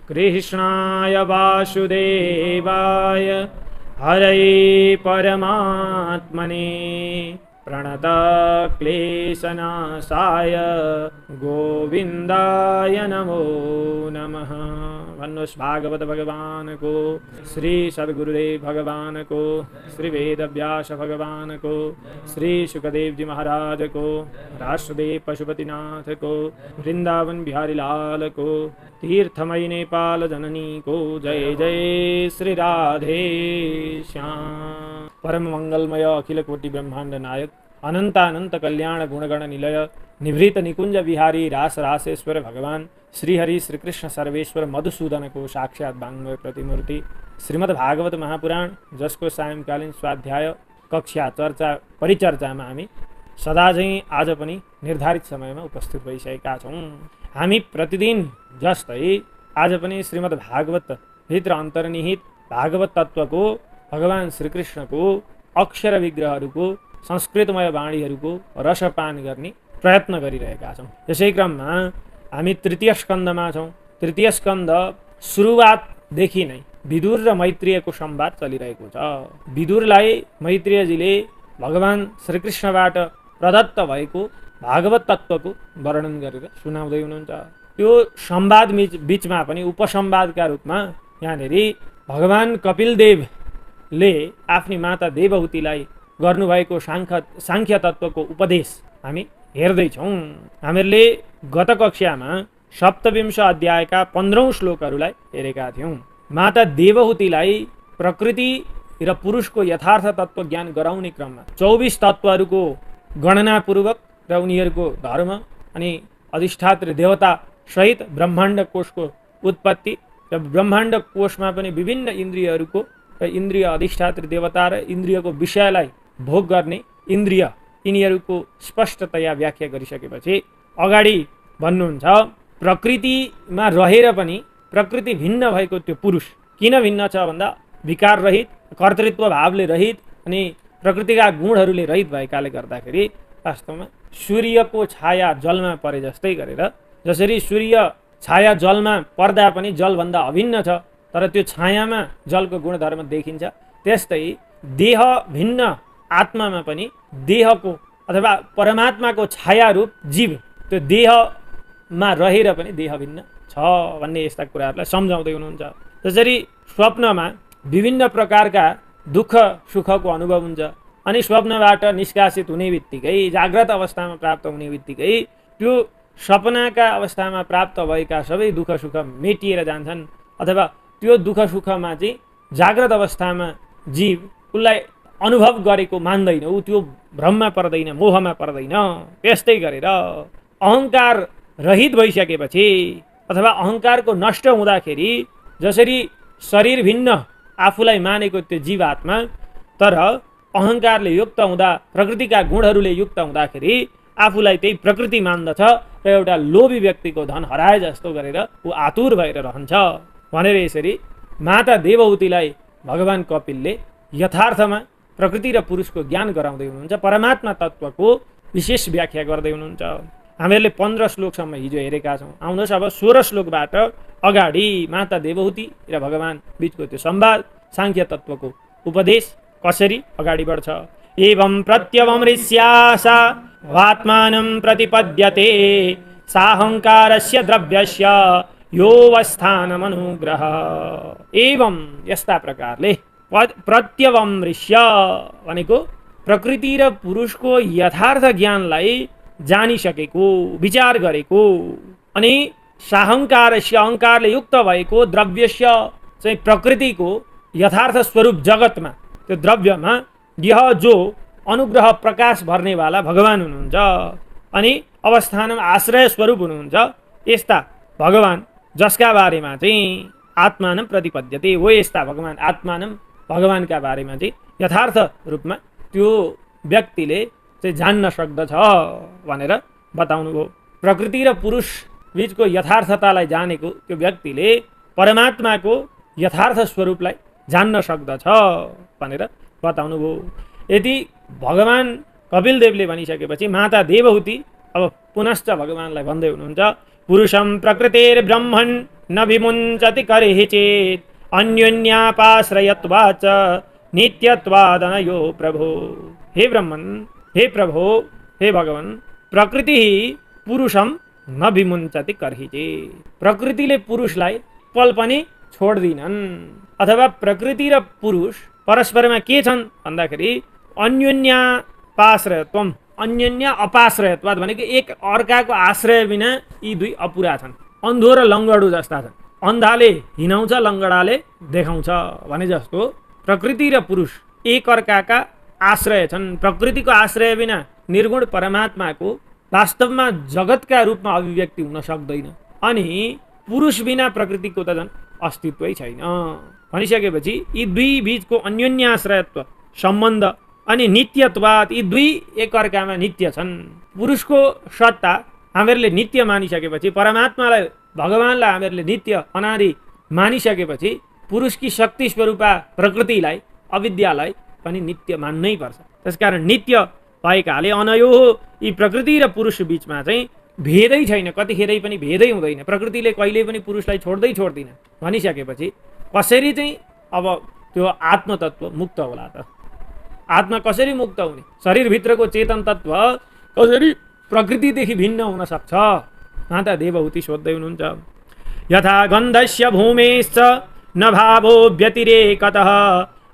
कृष्णाय वासुदेवाय हरये परमात्मने प्रणतक्लेशनाशाय गोविन्दाय नमो नमः। भन्नुहोस् भागवत भगवान को, श्री सद्गुरुदेव भगवान को, श्री वेदव्यास भगवान को, श्री सुखदेव जी महाराज को, राष्ट्रदेव पशुपतिनाथ को, वृंदावन बिहारी लाल को, तीर्थमयी नेपाल जननी को जय जय श्री राधे श्याम। परम मंगलमय अखिल कोटि ब्रह्मांड नायक अनंतानंत कल्याण गुणगण निलय निवृत्त निकुंज विहारी रास रासेश्वर भगवान श्री हरि श्री कृष्ण सर्वेश्वर मधुसूदन को साक्षात वाङ्मय प्रतिमूर्ति श्रीमद् भागवत महापुराण, जसको सायंकालीन स्वाध्याय कक्षा चर्चा परिचर्चामा हामी सदा चाहिँ आज पनि निर्धारित समयमा उपस्थित भइसकेका छौँ। हामी प्रतिदिन जस्तै आज पनि श्रीमद् भागवत भित्र अन्तर्निहित भागवत तत्त्वको भगवान श्रीकृष्णको अक्षर विग्रहहरूको संस्कृतमय वाणीहरूको रसपान गर्ने प्रयत्न गरिरहेका छौँ। यसै क्रममा हामी तृतीय स्कन्धमा छौँ। तृतीय स्कन्ध सुरुवातदेखि नै विदुर र मैत्रेयको संवाद चलिरहेको छ। विदुरलाई मैत्रेयजीले भगवान श्रीकृष्णबाट प्रदत्त भएको भागवत तत्त्वको वर्णन गरेर सुनाउँदै हुनुहुन्छ। त्यो संवाद बीचमा पनि उपसंवादका रूपमा यहाँनिर भगवान कपिलदेवले आफ्नी माता देवहूतिलाई गर्नुभएको सांख्य तत्त्वको उपदेश हामी हेर्दैछौँ। हामीहरूले गत कक्षामा सप्तविंश अध्यायका 15औं श्लोकहरूलाई हेरेका थियौँ। माता देवहूतिलाई प्रकृति र पुरुषको यथार्थ तत्त्व ज्ञान गराउने क्रममा 24 तत्त्वहरूको गणनापूर्वक र उनीहरूको धर्म अनि अधिष्ठात्री देवता सहित ब्रह्माण्ड कोषको उत्पत्ति र ब्रह्माण्ड कोषमा पनि विभिन्न इन्द्रियहरूको र इन्द्रिय अधिष्ठात्री देवता र इन्द्रियको विषयलाई भोग गर्ने इन्द्रिय यिनीहरूको स्पष्टतया व्याख्या गरिसकेपछि अगाडि भन्नुहुन्छ प्रकृतिमा रहेर पनि प्रकृति भिन्न भएको त्यो पुरुष किन भिन्न छ भन्दा विकार रहित, कर्तृत्व भावले रहित अनि प्रकृतिका गुणहरूले रहित भएकाले गर्दाखेरि वास्तवमा सूर्यको छाया जलमा परे जस्तै गरेर जसरी सूर्य छाया जलमा पर्दा पनि जलभन्दा अभिन्न छ तर त्यो छायामा जलको गुणधर्म देखिन्छ, त्यस्तै देह भिन्न आत्मामा पनि देहको अथवा परमात्माको छाया रूप जीव त्यो देहमा रहेर पनि देह भिन्न छ भन्ने यस्ता कुराहरूलाई सम्झाउँदै हुनुहुन्छ। जसरी स्वप्नमा विभिन्न प्रकारका दुःख सुखको अनुभव हुन्छ अनि स्वप्नबाट निष्कासित हुने बित्तिकै जाग्रत अवस्थामा प्राप्त हुने बित्तिकै त्यो सपनाका अवस्थामा प्राप्त भएका सबै दुःख सुख मेटिएर जान्छन् अथवा त्यो दुःख सुखमा चाहिँ जाग्रत अवस्थामा जीव उसलाई अनुभव गरेको मान्दैन, ऊ त्यो भ्रममा पर्दैन, मोहमा पर्दैन। त्यस्तै गरेर अहङ्कार रहित भइसकेपछि अथवा अहङ्कारको नष्ट हुँदाखेरि जसरी शरीर भिन्न आफूलाई मानेको त्यो जीवात्मा तर अहङ्कारले युक्त हुँदा प्रकृतिका गुणहरूले युक्त हुँदाखेरि आफूलाई त्यही प्रकृति मान्दछ र एउटा लोभी व्यक्तिको धन हराए जस्तो गरेर ऊ आतुर भएर रहन्छ भनेर यसरी माता देवहूतिलाई भगवान कपिलले यथार्थमा प्रकृति र पुरुषको ज्ञान गराउँदै हुनुहुन्छ, परमात्मा तत्त्वको विशेष व्याख्या गर्दै हुनुहुन्छ। हामीहरूले 15 श्लोकसम्म हिजो हेरेका छौँ। आउनुहोस् अब 16 श्लोकबाट अगाडि माता देवहूति र भगवान बीचको त्यो संवाद सांख्य तत्त्वको उपदेश कसरी अगाडि बढ्छ। एवं प्रत्यवमृष्यासा वात्मानं प्रतिपद्यते साहंकारस्य द्रव्यस्य योवस्थानमनुग्रह। एवं यस्ता प्रकारले प्रत्यवमृष्य भनेको प्रकृति र पुरुषको यथार्थ ज्ञानलाई जानिसकेको, विचार गरेको अनि साहंकारस्य अहङ्कारले युक्त भएको द्रव्यस्य चाहिँ प्रकृतिको यथार्थ स्वरूप जगतमा त्यो द्रव्यमा यह जो अनुग्रह प्रकाश भर्नेवाला भगवान हुनुहुन्छ अनि अवस्थानमा आश्रय स्वरूप हुनुहुन्छ यस्ता भगवान जसका बारेमा चाहिँ आत्मानं प्रतिपद्यते हो यस्ता भगवान आत्मानं भगवानका बारेमा चाहिँ यथार्थ रूपमा त्यो व्यक्तिले चाहिँ जान्न सक्दछ भनेर बताउनु भयो। प्रकृति र पुरुष बीचको यथार्थतालाई जानेको त्यो व्यक्तिले परमात्माको यथार्थ स्वरूपलाई जान्न सक्दछ भनेर बताउनु भयो। यदि भगवान कपिलदेवले भनिसकेपछि माता देवहूति अब पुनश्च भगवानलाई भन्दै हुनुहुन्छ, पुरुषं प्रकृतिर्ब्रह्मन् न विमुञ्चति कर्हि चेत् अन्योन्यापाश्रयत्वाच्च नित्यत्वादनयो प्रभो। हे ब्रह्मन्, हे प्रभो, हे भगवान, प्रकृति पुरुषम न विमुञ्चति कर्हि चेत्, प्रकृतिले पुरुषलाई पल पनि छोड्दिनन्। अथवा प्रकृति र पुरुष परस्परमा के छन् भन्दाखेरि अन्योन्यापाश्रयत्वम, अन्योन्य अपाश्रयत्वात् भनेको एक अर्काको आश्रय बिना यी दुई अपुरा छन्। अन्धो र लङ्गडो जस्ता छन्। अन्धाले हिँडाउँछ, लङ्गडाले देखाउँछ भने जस्तो प्रकृति र पुरुष एक अर्काका आश्रय छन्। प्रकृतिको आश्रय बिना निर्गुण परमात्माको वास्तवमा जगतका रूपमा अभिव्यक्ति हुन सक्दैन। अनि पुरुष बिना प्रकृतिको त झन् अस्तित्वै छैन भनिसकेपछि यी दुई बीचको अन्योन्याश्रयत्व सम्बन्ध अनि नित्यत्वात्, यी दुई एकअर्कामा नित्य छन्। पुरुषको सत्ता हामीहरूले नित्य मानिसकेपछि, परमात्मालाई भगवानलाई हामीहरूले नित्य अनादि मानिसकेपछि पुरुषकी शक्ति स्वरूपा प्रकृतिलाई, अविद्यालाई पनि नित्य मान्नै पर्छ। त्यसकारण नित्य भएकाले अनयो यी प्रकृति र पुरुष बीचमा चाहिँ भेदै छैन, कतिखेरै पनि भेदै हुँदैन। प्रकृतिले कहिले पनि पुरुषलाई छोड्दैन भनिसकेपछि कसरी चाहिँ अब त्यो आत्मतत्व मुक्त होला त? आत्मा कसरी मुक्त हुने? शरीरभित्रको चेतन तत्व कसरी प्रकृतिदेखि भिन्न हुन सक्छ? माता देवहूति सोध्दै हुनुहुन्छ। यथा गन्धस्य भूमेश्च न भावो व्यतिरेकतः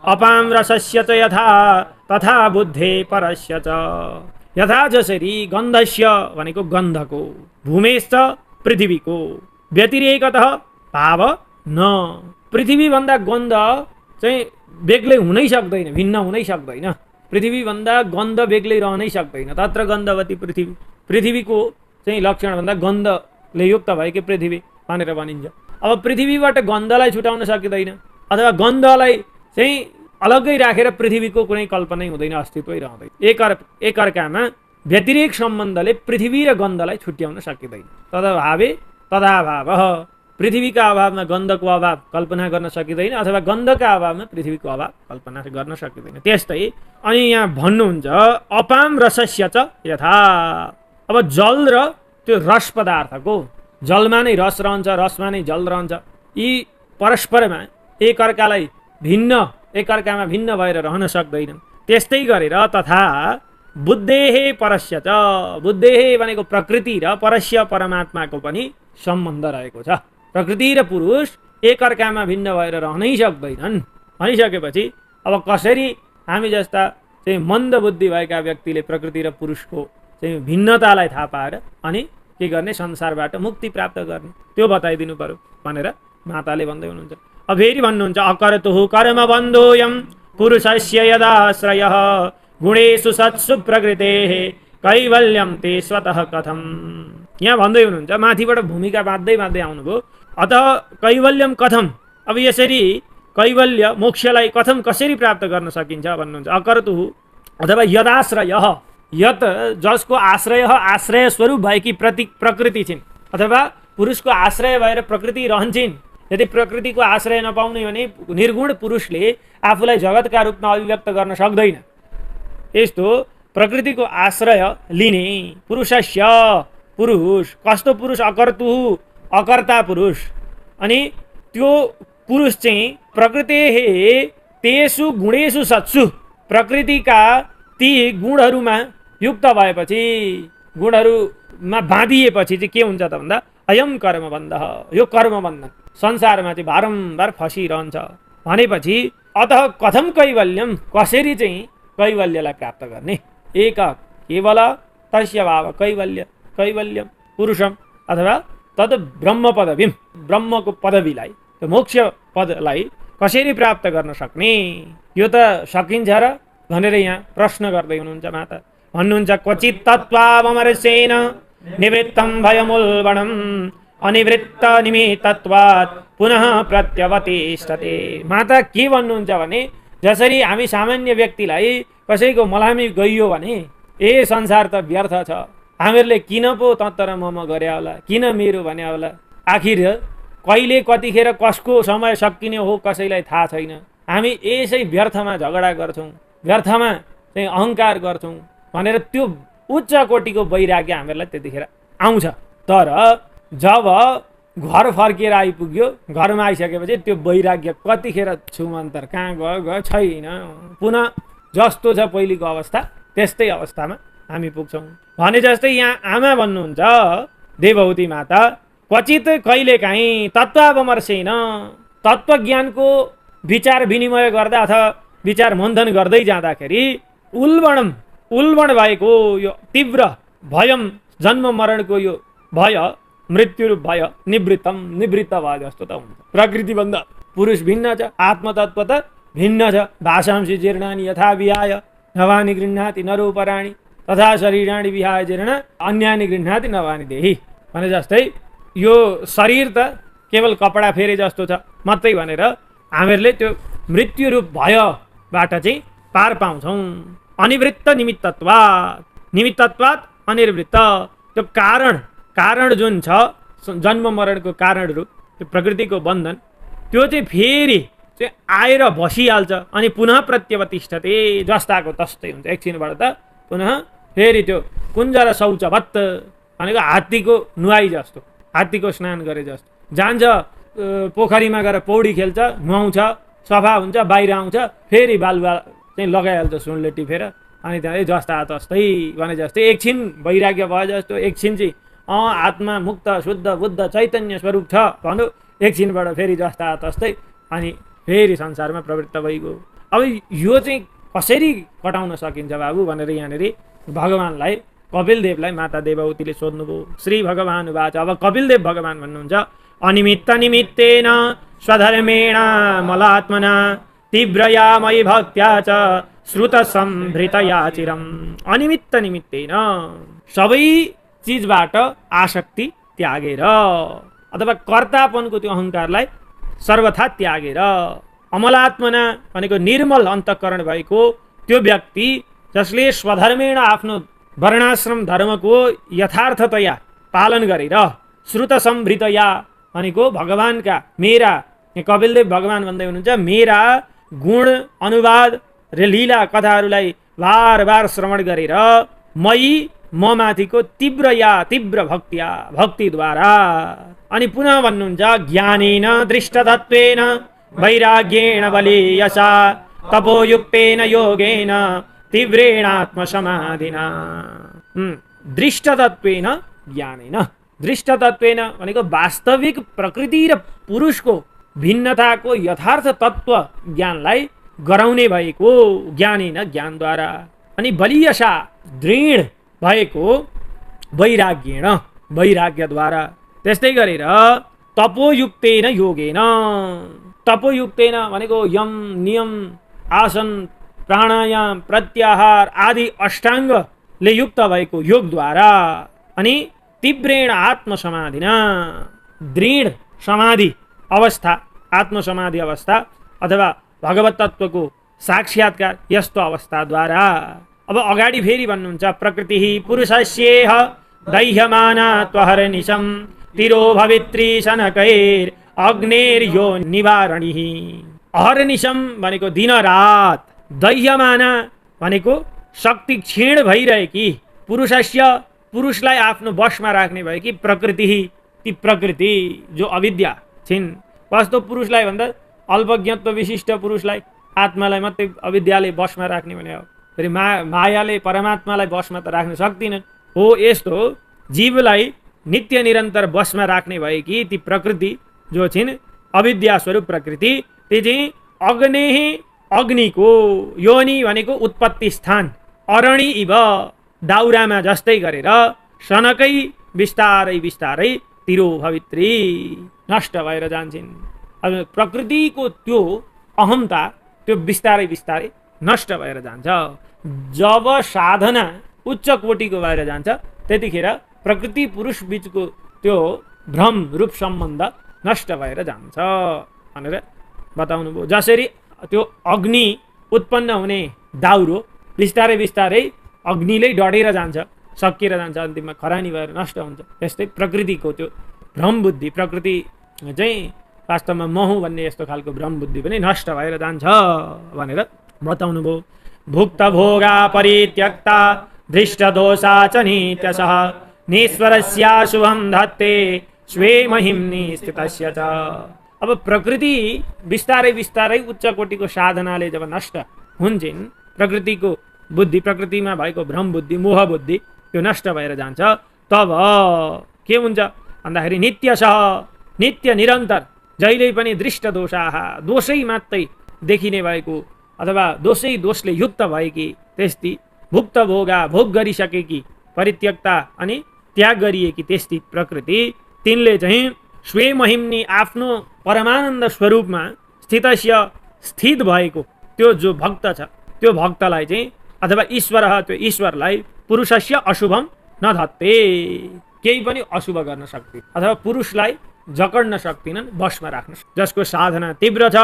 अपां रसस्य च यथा तथा बुद्धे परस्य च। यथा जसरी गन्धस्य भनेको गन्धको, भूमेश्च पृथ्वीको, व्यतिरेकतः भाव न, पृथ्वीभन्दा गन्ध चाहिँ बेग्लै हुनै सक्दैन, भिन्न हुनै सक्दैन। पृथ्वीभन्दा गन्ध बेग्लै रहनै सक्दैन। तत्र गन्धवती पृथ्वी, पृथ्वीको चाहिँ लक्षणभन्दा गन्धले युक्त भएकी पृथ्वी भनेर भनिन्छ। अब पृथ्वीबाट गन्धलाई छुटाउन सकिँदैन, अथवा गन्धलाई चाहिँ अलग्गै राखेर पृथ्वीको कुनै कल्पनै हुँदैन, अस्तित्वै रहँदैन। एकअर्कामा व्यतिरेक सम्बन्धले पृथ्वी र गन्धलाई छुट्याउन सकिँदैन। तदभावे तदाभावः, पृथ्वीका अभावमा गन्धको अभाव कल्पना गर्न सकिँदैन, अथवा गन्धका अभावमा पृथ्वीको अभाव कल्पना गर्न सकिँदैन। त्यस्तै अनि यहाँ भन्नुहुन्छ अपाम रसस्य च यथा, अब जल र त्यो रस पदार्थको, जलमा नै रस रहन्छ, रसमा नै जल रहन्छ, यी परस्परमा एकअर्कामा भिन्न भएर रहन सक्दैनन्। त्यस्तै गरेर तथा बुद्धेहे परस्य च, बुद्धेहे भनेको प्रकृति र परस्य परमात्माको पनि सम्बन्ध रहेको छ। प्रकृति र पुरुष एकअर्कामा भिन्न भएर रहनै सक्दैनन् भनिसकेपछि अब कसरी हामी जस्ता चाहिँ मन्द बुद्धि भएका व्यक्तिले प्रकृति र पुरुषको चाहिँ भिन्नतालाई थाहा पाएर अनि के गर्ने, संसारबाट मुक्ति प्राप्त गर्ने, त्यो बताइदिनु पर्यो भनेर माताले भन्दै हुनुहुन्छ। अब फेरि भन्नुहुन्छ अकर्तुः कर्मबन्धोऽयं पुरुषस्य यदाश्रयः गुणेषु सत्सु प्रकृतेः कैवल्यं ते स्वतः कथम्। यहाँ भन्दै हुनुहुन्छ, माथिबाट भूमिका बाँध्दै आउनुभयो। अतः कैवल्यम कथम, अब यसरी कैवल्य मोक्षलाई कथम कसरी प्राप्त गर्न सकिन्छ भन्नुहुन्छ। अकर्तुः अथवा यदाश्रयः, यत जसको आश्रय स्वरूप भएकी प्रकृति छिन्, अथवा पुरुषको आश्रय भएर प्रकृति रहन्छन्। यदि प्रकृतिको आश्रय नपाउने भने निर्गुण पुरुषले आफूलाई जगतका रूपमा अभिव्यक्त गर्न सक्दैन। यस्तो प्रकृतिको आश्रय लिने पुरुषस्य, पुरुष कस्तो पुरुष? अकर्तुः, अकर्ता पुरुष। अनि त्यो पुरुष चाहिँ प्रकृतेः तेषु गुणेषु सत्सु, प्रकृतिका ती गुणहरूमा युक्त भएपछि, गुणहरूमा बाँधिएपछि चाहिँ के हुन्छ त भन्दा अयम कर्मबन्धः, यो कर्मबन्धन संसारमा चाहिँ बारम्बार फसिरहन्छ भनेपछि अतः कथम कैवल्यम, कसरी चाहिँ कैवल्यलाई प्राप्त गर्ने? एक केवल तस्य भाव कैवल्यम पुरुषम अथवा तद ब्रह्म पदवीम, ब्रह्मको पदवीलाई, त्यो मोक्ष पदलाई कसरी प्राप्त गर्न सक्ने? यो त सकिन्छ र भनेर यहाँ प्रश्न गर्दै हुनुहुन्छ माता। भन्नुहुन्छ क्वचित् तत्त्वावमर्शेन निवृत्तं भयमुल्बणम् अनिवृत्त निमित्तत्वात् पुनः प्रत्यवतिष्ठते। माता के भन्नुहुन्छ भने जसरी हामी सामान्य व्यक्तिलाई कसैको मलामी गइयो भने ए संसार त व्यर्थ छ, हामीहरूले किन पो तत्तर मम गरे होला, किन मेरो भने होला, आखिर कहिले कतिखेर कसको समय सकिने हो कसैलाई थाहा छैन। हामी यसै व्यर्थमा झगडा गर्छौँ, व्यर्थमा चाहिँ अहङ्कार गर्छौँ, भनेर त्यो उच्च कोटिको वैराग्य हामीहरूलाई त्यतिखेर आउँछ। तर जब घर फर्किएर आइपुग्यो, घरमा आइसकेपछि त्यो वैराग्य कतिखेर छुमन्तर कहाँ गयो छैन। पुनः जस्तो छ पहिलेको अवस्था त्यस्तै अवस्थामा हामी पुग्छौँ। भने जस्तै यहाँ आमा भन्नुहुन्छ देवहूति माता, क्वचित कहिलेकाहीँ तत्त्वावमर्शेन, तत्त्वज्ञानको विचार विनिमय गर्दा अथवा विचार मन्थन गर्दै जाँदाखेरि उल्बण भएको यो तीव्र भयम जन्म मरणको यो भय, मृत्यु भय निवृत्त भयो जस्तो त हुन्छ। प्रकृतिभन्दा पुरुष भिन्न छ, आत्मतत्त्व त भिन्न छ। भाषांसि जीर्णानि यथा विहाय नवानि गृह्णाति नरोपराणि तथा शरीराणि विहाय जीर्ण अन्यानि गृह्णाति नवानि देहि भने जस्तै यो शरीर त केवल कपडा फेरे जस्तो छ मात्रै भनेर हामीहरूले त्यो मृत्यु रूप भयबाट चाहिँ पार पाउँछौँ। अनिवृत्त निमित्तत्वात् अनिवृत्त, त्यो कारण जुन छ जन्म मरणको कारणहरू, त्यो प्रकृतिको बन्धन, त्यो चाहिँ फेरि चाहिँ आएर बसिहाल्छ अनि पुनः प्रत्यवतिष्ठते, जस्ताको तस्तै हुन्छ। एकछिनबाट त पुनः फेरि त्यो कुञ्जर शौचवत् भनेको हात्तीको नुहाई जस्तो, हात्तीको स्नान गरे जस्तो जान्छ, पोखरीमा गएर पौडी खेल्छ, नुहाउँछ, सफा हुन्छ, बाहिर आउँछ, फेरि बालुवा चाहिँ लगाइहाल्छ सुनले टिपेर, अनि त्यहाँ जस्ता तस्तै भने जस्तै एकछिन वैराग्य भयो जस्तो, एकछिन चाहिँ आत्मा मुक्त शुद्ध बुद्ध चैतन्य स्वरूप छ भन्नु, एकछिनबाट फेरि जस्ता तस्तै अनि फेरि संसारमा प्रवृत्त भइगयो। अब यो चाहिँ कसरी कटाउन सकिन्छ बाबु भनेर यहाँनिर भगवानलाई, कपिलदेवलाई माता देवहूतिले सोध्नुभयो। श्री भगवान वाच, अब कपिलदेव भगवान भन्नुहुन्छ, अनिमित्त निमित्तेन स्वधर्मेण मलात्मना तीव्रया मयि भक्त्या च श्रुत सम्भृतया चिरम। अनिमित्त निमित्तेन, सबै चिजबाट आसक्ति त्यागेर अथवा कर्तापनको त्यो अहङ्कारलाई सर्वथा त्यागेर, अमलात्मना भनेको निर्मल अन्तःकरण भएको त्यो व्यक्ति जसले स्वधर्मेण आफ्नो वर्णाश्रम धर्मको यथार्थतया पालन गरेर, श्रुत सम्भृतया भनेको भगवानका मेरा, कपिलदेव भगवान भन्दै हुनुहुन्छ, मेरा गुण अनुवाद र लीला कथाहरूलाई बार बार श्रवण गरेर म माथिको तीव्र भक्तिद्वारा, अनि पुनः भन्नुहुन्छ ज्ञानेन दृष्टतत्वेन वैराग्येण बलीयसा तपोयुक्तेन योगेन तीव्रेण आत्मसमाधिना। दृष्टतत्वेन ज्ञानेन, दृष्टतत्वेन भनेको वास्तविक प्रकृति र पुरुषको भिन्नताको यथार्थ तत्त्व ज्ञानलाई गराउने भएको ज्ञानेन, ज्ञानद्वारा, अनि बलीयसा दृढ भएको वैराग्येण, वैराग्यद्वारा, त्यस्तै गरेर तपोयुक्तेन योगेन, तपोयुक्तेन भनेको यम नियम आसन प्राणायाम प्रत्याहार आदि अष्टाङ्गले युक्त भएको योगद्वारा, अनि तीव्रेण आत्मसमाधिना, दृढ समाधि अवस्था, आत्मसमाधि अवस्था अथवा भगवत तत्त्वको साक्षात्कार यस्तो अवस्थाद्वारा। अब अगाडि फेरि भन्नुहुन्छ, प्रकृति पुरुषस्येह दैह्यमाना त्वहर्निशं तिरो भवित्री शनकैर अग्नेर्यो निवारणि। अहर्निशं भनेको दिन रात, दैह्यमाना भनेको शक्ति क्षीण भइरहेकी, पुरुषस्य पुरुषलाई आफ्नो वशमा राख्ने भएकी प्रकृति, ती प्रकृति जो अविद्या छिन्। वास्तव पुरुषलाई भन्दा अल्पज्ञत्व विशिष्ट पुरुषलाई, आत्मालाई मात्रै अविद्याले वशमा राख्ने भने हो, फेरि मायाले परमात्मालाई वशमा त राख्न सक्दिनन्। हो यस्तो जीवलाई नित्य निरन्तर वशमा राख्ने भएकी ती प्रकृति जो छिन् अविद्या स्वरूप प्रकृति, ती चाहिँ अग्निको योनि भनेको उत्पत्ति स्थान, अरणि इव दाउरामा जस्तै गरेर सनकै बिस्तारै बिस्तारै तिरो भवित्री नष्ट भएर जान्छन्। अब प्रकृतिको त्यो अहमता त्यो बिस्तारै बिस्तारै नष्ट भएर जान्छ। जब साधना उच्च कोटिको भएर जान्छ त्यतिखेर प्रकृति पुरुष बीचको त्यो भ्रम रूप सम्बन्ध नष्ट भएर जान्छ भनेर बताउनु भयो। जसरी त्यो अग्नि उत्पन्न हुने दाउरो बिस्तारै बिस्तारै अग्निले डढेर जान्छ, सकिएर जान्छ, अन्तिममा खरानी भएर नष्ट हुन्छ, त्यस्तै प्रकृतिको त्यो भ्रम बुद्धि, प्रकृति चाहिँ वास्तवमा म हुँ भन्ने यस्तो खालको भ्रम बुद्धि पनि नष्ट भएर जान्छ भनेर बताउनु भयो। भुक्त भोगा परित्यक्ता दृष्टदोषा च नित्यशः निस्वरस्याशुभं धत्ते स्वे महिम्नि स्थितस्य च। अब प्रकृति बिस्तारै बिस्तारै उच्च कोटिको साधनाले जब नष्ट हुन्छन्, प्रकृतिको बुद्धि, प्रकृतिमा भएको भ्रम बुद्धि, मोह बुद्धि त्यो नष्ट भएर जान्छ, तब के हुन्छ भन्दाखेरि नित्यशः, नित्य निरन्तर, जहिल्यै पनि दृष्ट दोषाः, दोषै मात्रै देखिने भएको अथवा दोषले युक्त भएकी, त्यस्ती भुक्त भोगा, भोग गरिसकेकी, परित्यक्ता अनि त्याग गरिएकी त्यस्ती प्रकृति, तिनले चाहिँ स्वे महिम्नि आफ्नो परमानन्द स्वरूपमा स्थित भएको त्यो जो भक्त छ, त्यो भक्तलाई चाहिँ अथवा ईश्वर, त्यो ईश्वरलाई पुरुषस्य अशुभम न धत्ते, केही पनि अशुभ गर्न सक्दैन अथवा पुरुषलाई जकड्न सक्दिनन्, वशमा राख्न। जसको साधना तीव्र छ,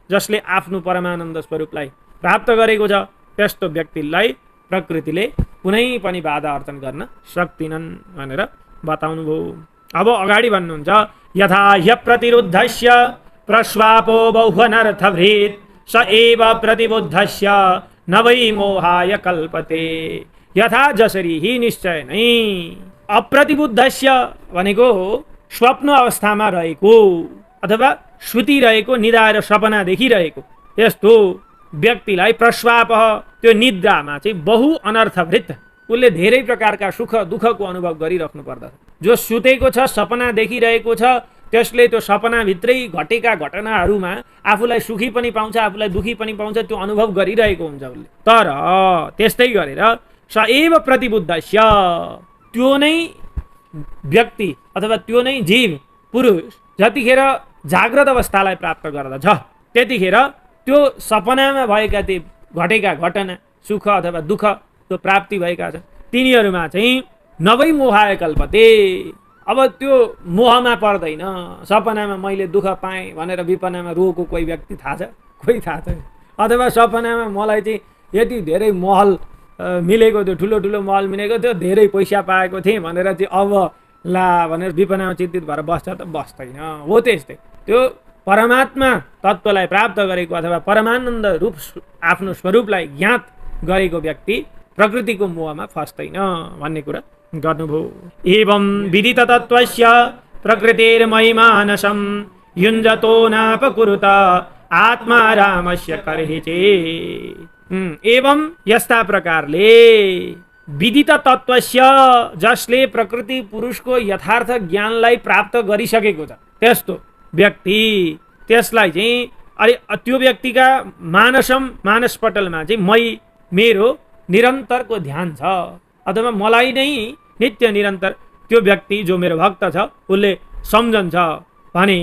जसले आफ्नो परमानन्द स्वरूपलाई प्राप्त गरेको छ, त्यस्तो व्यक्तिलाई प्रकृतिले कुनै पनि बाधा अर्चन गर्न सक्दिनन् भनेर बताउनु भयो। अब अगाडि भन्नुहुन्छ यथा ह्यप्रतिरुद्धस्य प्रश्वापो बहुनर्थभृत् स एव प्रतिबुद्धस्य न वै मोहाय कल्पते। यथा जसरी ही निश्चय नै अप्रतिबुद्धस्य भनेको स्वप्न अवस्थामा रहेको अथवा सुतिरहेको, निदाएर सपना देखिरहेको यस्तो व्यक्तिलाई प्रश्वाप, त्यो निद्रामा चाहिँ बहु अनर्थवृत्त, उसले धेरै प्रकारका सुख दुःखको अनुभव गरिराख्नु पर्दछ। जो सुतेको छ, सपना देखिरहेको छ, त्यसले त्यो सपनाभित्रै घटेका घटनाहरूमा आफूलाई सुखी पनि पाउँछ, आफूलाई दुखी पनि पाउँछ, त्यो अनुभव गरिरहेको हुन्छ उसले। तर त्यस्तै गरेर स एव प्रतिबुद्धस्य, त्यो नै व्यक्ति अथवा त्यो नै जीव पुरुष जतिखेर जाग्रत अवस्थालाई प्राप्त गर्दछ, त्यतिखेर त्यो सपनामा भएका ती घटेका घटना, सुख अथवा दुःख त्यो प्राप्ति भएका छ, तिनीहरूमा चाहिँ नभई मोहाय कल्पते। अब त्यो मोहमा पर्दैन। सपनामा मैले दुःख पाएँ भनेर विपनामा रोएको कोही व्यक्ति थाहा छ? कोही थाहा छैन। अथवा सपनामा मलाई चाहिँ यति धेरै महल मिलेको थियो, ठुलो ठुलो महल मिलेको थियो, धेरै पैसा पाएको थिएँ भनेर चाहिँ अब ला भनेर विपनामा चिन्तित भएर बस्छ त? बस्दैन। हो त्यस्तै त्यो परमात्मा तत्त्वलाई प्राप्त गरेको अथवा परमानन्द रूप आफ्नो स्वरूपलाई ज्ञात गरेको व्यक्ति प्रकृतिको मोहमा फस्दैन भन्ने कुरा गर्नुभयो। एवं विदित तत्त्वस्य प्रकृतिर्महिमानसं युञ्जतो नापकुरुत आत्मा रामस्य कर्हिचे। एवं यस्ता प्रकारले विदित तत्त्वस्य, जसले प्रकृति पुरुषको यथार्थ ज्ञानलाई प्राप्त गरिसकेको छ, त्यस्तो व्यक्ति, त्यसलाई चाहिँ अरे त्यो व्यक्तिका मानसपटलमा चाहिँ मेरो निरन्तरको ध्यान छ अथवा मलाई नै नित्य निरन्तर त्यो व्यक्ति जो मेरो भक्त छ उसले सम्झन्छ भने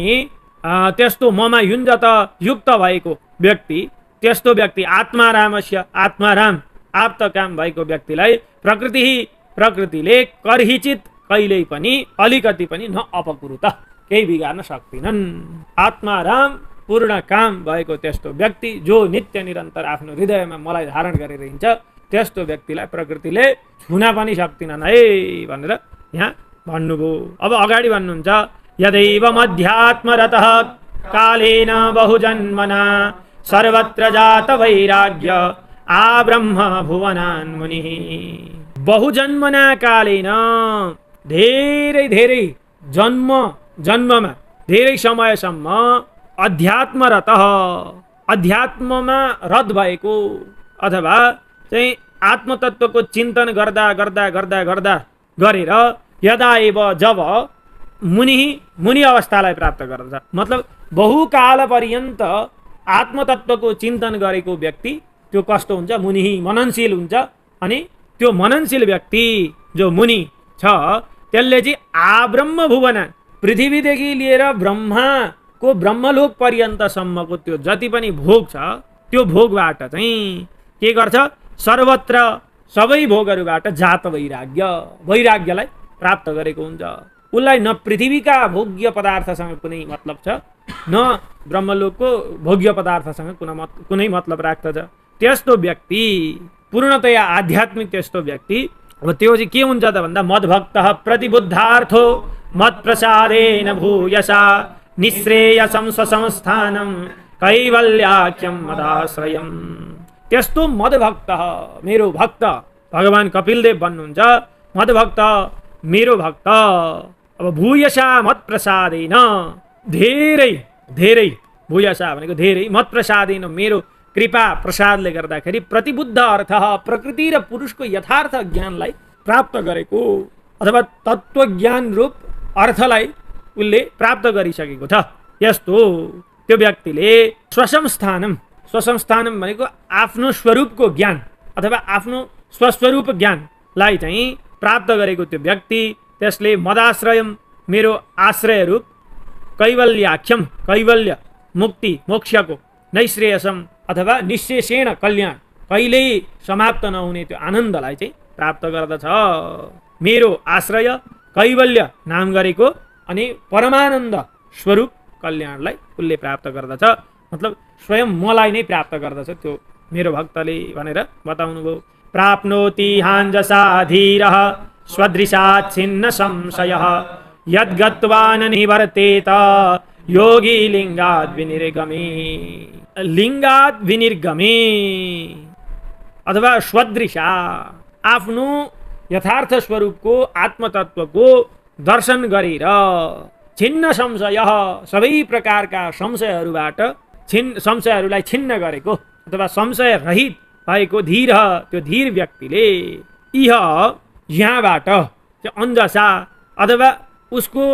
त्यस्तो ममा युञ्जत युक्त भएको व्यक्ति, त्यस्तो व्यक्ति आत्मारामस्य, आत्माराम आप्त काम भएको व्यक्तिलाई प्रकृतिले कर्हिचित कहिल्यै पनि अलिकति पनि न अपकुरुत, केही बिगार्न सक्दिनन्। आत्माराम पूर्ण काम भएको त्यस्तो व्यक्ति जो नित्य निरन्तर आफ्नो हृदयमा मलाई धारण गरेर हिँड्छ, त्यस्तो व्यक्तिलाई प्रकृतिले छुन पनि सक्दिनन् है भनेर यहाँ भन्नुभयो। अब अगाडि भन्नुहुन्छ यदैव मध्यात्मरतः कालेन बहुजन्मना सर्वत्र जात वैराग्य आब्रह्म भुवनान् मुनिः। बहुजन्मना कालेन, धेरै धेरै जन्ममा धेरै समयसम्म अध्यात्मरत, अध्यात्ममा रत भएको अथवा चाहिँ आत्मतत्वको चिन्तन गर्दा गर्दा गर्दा गर्दा गरेर यदा एव जब मुनि अवस्थालाई प्राप्त गर्दछ, मतलब बहुकाल पर्यन्त आत्मतत्वको चिन्तन गरेको व्यक्ति त्यो कस्तो हुन्छ? मुनि, मननशील हुन्छ। अनि त्यो मननशील व्यक्ति जो मुनि छ त्यसले चाहिँ आब्रह्म भुवन, पृथ्वीदेखि लिएर ब्रह्माको ब्रह्मलोक पर्यन्तसम्मको त्यो जति पनि भोग छ त्यो भोगबाट चाहिँ के गर्छ? सर्वत्र सबै भोगहरूबाट जात वैराग्यलाई प्राप्त गरेको हुन्छ। उसलाई न पृथ्वीका भोग्य पदार्थसँग कुनै मतलब छ, न ब्रह्मलोकको भोग्य पदार्थसँग कुनै मतलब राख्दछ। त्यस्तो व्यक्ति पूर्णतया आध्यात्मिक त्यस्तो व्यक्ति, अब त्यो चाहिँ के हुन्छ त भन्दा मद्भक्तः प्रतिबुद्धार्थो मत्प्रसादेन भूयसा निःश्रेयसं स्वसंस्थानं कैवल्याख्यं मदाश्रयम्। त्यस्तो मद्भक्त, मेरो भक्त भगवान कपिलदेव भन्नुहुन्छ मद्भक्त मेरो भक्त अब भूयसा मत प्रसादेन धेरै धेरै भूयसा भनेको धेरै मत प्रसादेन मेरो कृपा प्रसादले गर्दाखेरि प्रतिबुद्ध अर्थ प्रकृति र पुरुषको यथार्थ ज्ञानलाई प्राप्त गरेको अथवा तत्त्वज्ञान रूप अर्थलाई उसले प्राप्त गरिसकेको छ। यस्तो त्यो व्यक्तिले स्वसंस्थानम भनेको आफ्नो स्वरूपको ज्ञान अथवा आफ्नो स्वस्वरूप ज्ञानलाई चाहिँ प्राप्त गरेको त्यो व्यक्ति त्यसले मदाश्रयम मेरो आश्रय रूप कैवल्याख्यम कैवल्य मुक्ति मोक्षको नैश्रेयसम अथवा निशेषेण कल्याण कहिल्यै समाप्त नहुने त्यो आनन्दलाई चाहिँ प्राप्त गर्दछ। मेरो आश्रय कैवल्य नाम गरेको अनि परमानन्द स्वरूप कल्याणलाई उसले प्राप्त गर्दछ, मतलब स्वयं मलाई नै प्राप्त गर्दछ त्यो मेरो भक्तले भनेर बताउनु भयो। प्राप्नोति हाञ्जसा धीरः स्वदृशात् छिन्न संशयः यद्गत्वा न निवर्तेत योगी लिङ्गात् विनिर्गमे। लिङ्गात् विनिर्गमे अथवा स्वदृशा आफ्नो यथार्थ स्वरूपको आत्मतत्वको दर्शन गरेर छिन्न संशय सबै प्रकारका संशयहरूलाई छिन्न गरेको अथवा संशय रहित भएको धीर त्यो धीर व्यक्तिले यहाँबाट अन्जसा अथवा उसको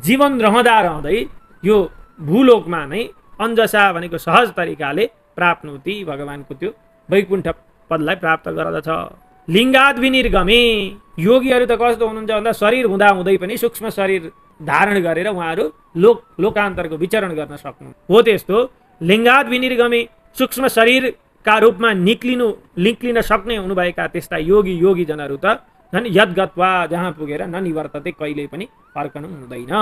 जीवन रहँदा रहँदै यो भूलोकमा नै अन्जसा भनेको सहज तरिकाले प्राप्नुति भगवानको त्यो वैकुण्ठ पदलाई प्राप्त गर्दछ। लिङ्गाद विनिर्गमे योगीहरू त कस्तो हुनुहुन्छ भन्दा शरीर हुँदा हुँदै पनि सूक्ष्म शरीर धारण गरेर उहाँहरू लोकान्तरको विचरण गर्न सक्नु हो। त्यस्तो लिङ्गाद विनिर्गमे सूक्ष्म शरीरका रूपमा निक्लिन सक्ने हुनुभएका त्यस्ता योगीजनहरू त झन् यद्गत्वा जहाँ पुगेर न निवर्तते कहिल्यै पनि फर्कनु हुँदैन।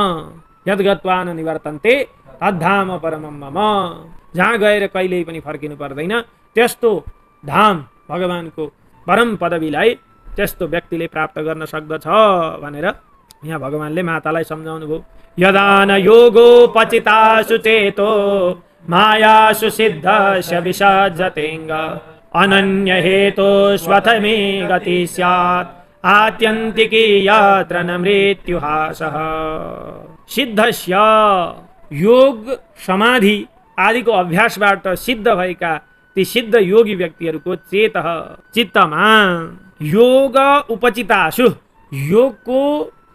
यद्गत्वा न निवर्तन्ते तद्धाम परमं मम जहाँ गएर कहिल्यै पनि फर्किनु पर्दैन त्यस्तो धाम भगवानको परम पदवीलाई त्यस्तो व्यक्तिले प्राप्त गर्न सक्दछ भनेर यहाँ भगवानले मातालाई सम्झाउनु भयो। यदा न योगो पचितासु चेतो मायासु सिद्धस्य विसज्जतेङ्ग अनन्य हेतो स्वथमे गति स्यात् आत्यन्तिकी यत्र न मृत्युहासः। सिद्धस्य योग समाधि आदिको अभ्यासबाट सिद्ध भएका ती सिद्ध योगी व्यक्तिहरूको चित्तमा योग उपचितासु योगको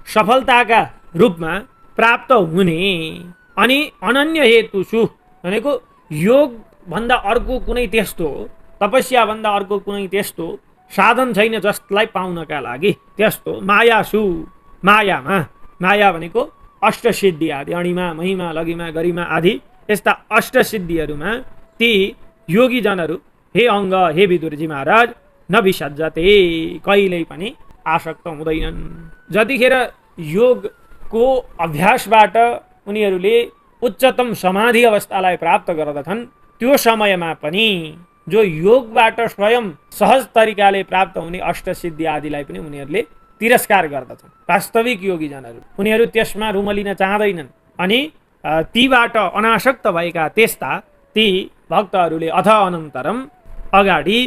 सफलताका रूपमा प्राप्त हुने अनि अनन्य हेतुसु भनेको योग भन्दा अर्को कुनै त्यस्तो तपस्या भन्दा अर्को कुनै त्यस्तो साधन छैन जसलाई पाउनका लागि त्यस्तो माया भनेको अष्टसिद्धि आदि अणिमा महिमा लघिमा गरिमा आदि यस्ता अष्टसिद्धिहरूमा ती योगीजनहरू हे अङ्ग हे विदुरजी महाराज न विसज्जते कहिल्यै पनि आसक्त हुँदैनन्। जतिखेर योगको अभ्यासबाट उनीहरूले उच्चतम समाधि अवस्थालाई प्राप्त गर्दछन् त्यो समयमा पनि जो योगबाट स्वयं सहज तरिकाले प्राप्त हुने अष्टसिद्धि आदिलाई पनि उनीहरूले तिरस्कार गर्दछन्। वास्तविक योगीजनहरू उनीहरू त्यसमा रुमलिन चाहँदैनन् अनि तीबाट अनासक्त भएका त्यस्ता ती भक्तहरूले अथ अनन्तरम अगाडि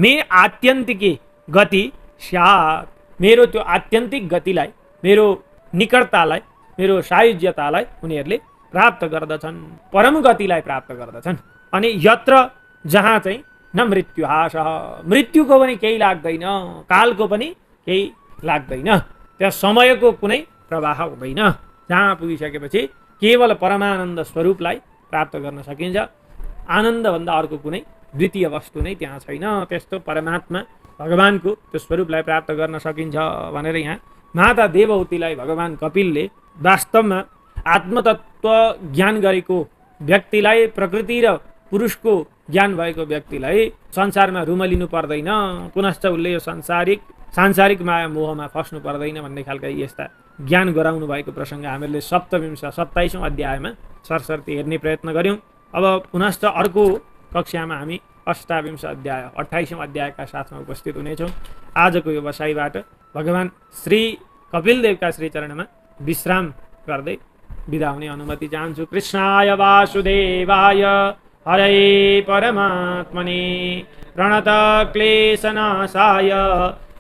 मे आत्यन्तिकी गति स्यात् मेरो त्यो आत्यन्तिक गतिलाई मेरो निकटतालाई मेरो सायुज्यतालाई उनीहरूले प्राप्त गर्दछन् परम गतिलाई प्राप्त गर्दछन्। अनि यत्र जहाँ चाहिँ न मृत्युहास मृत्युको पनि केही लाग्दैन कालको पनि केही लाग्दैन त्यहाँ समयको कुनै प्रवाह हुँदैन। जहाँ पुगिसकेपछि केवल परमानन्द स्वरूपलाई प्राप्त गर्न सकिन्छ। आनन्दभन्दा अर्को कुनै द्वितीय वस्तु नै त्यहाँ छैन। त्यस्तो परमात्मा भगवानको त्यो स्वरूपलाई प्राप्त गर्न सकिन्छ भनेर यहाँ माता देवहूतिलाई भगवान कपिलले वास्तवमा आत्मतत्व ज्ञान गरेको व्यक्तिलाई प्रकृति र पुरुषको ज्ञान भएको व्यक्तिलाई संसारमा रुमलिनु पर्दैन पुनश्च उसले यो सांसारिक माया मोहमा फस्नु पर्दैन भन्ने खालका यस्ता ज्ञान गराउनु भएको प्रसङ्ग हामीले 27औं अध्यायमा सरसर्ती हेर्ने प्रयत्न गर्यौं। अब पुनश्च अर्को कक्षामा हामी 28 अध्याय 28औं अध्यायका साथमा उपस्थित हुनेछौँ। आजको यो बसाइबाट भगवान श्री कपिलदेवका श्री चरणमा विश्राम गर्दै बिदा हुने अनुमति चाहन्छु। कृष्णाय वासुदेवाय हरे परमात्मने प्रणतक्लेशनाशाय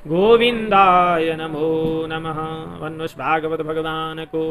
गोविन्दाय नमो नमः। वन्नुष भागवत भगवान को।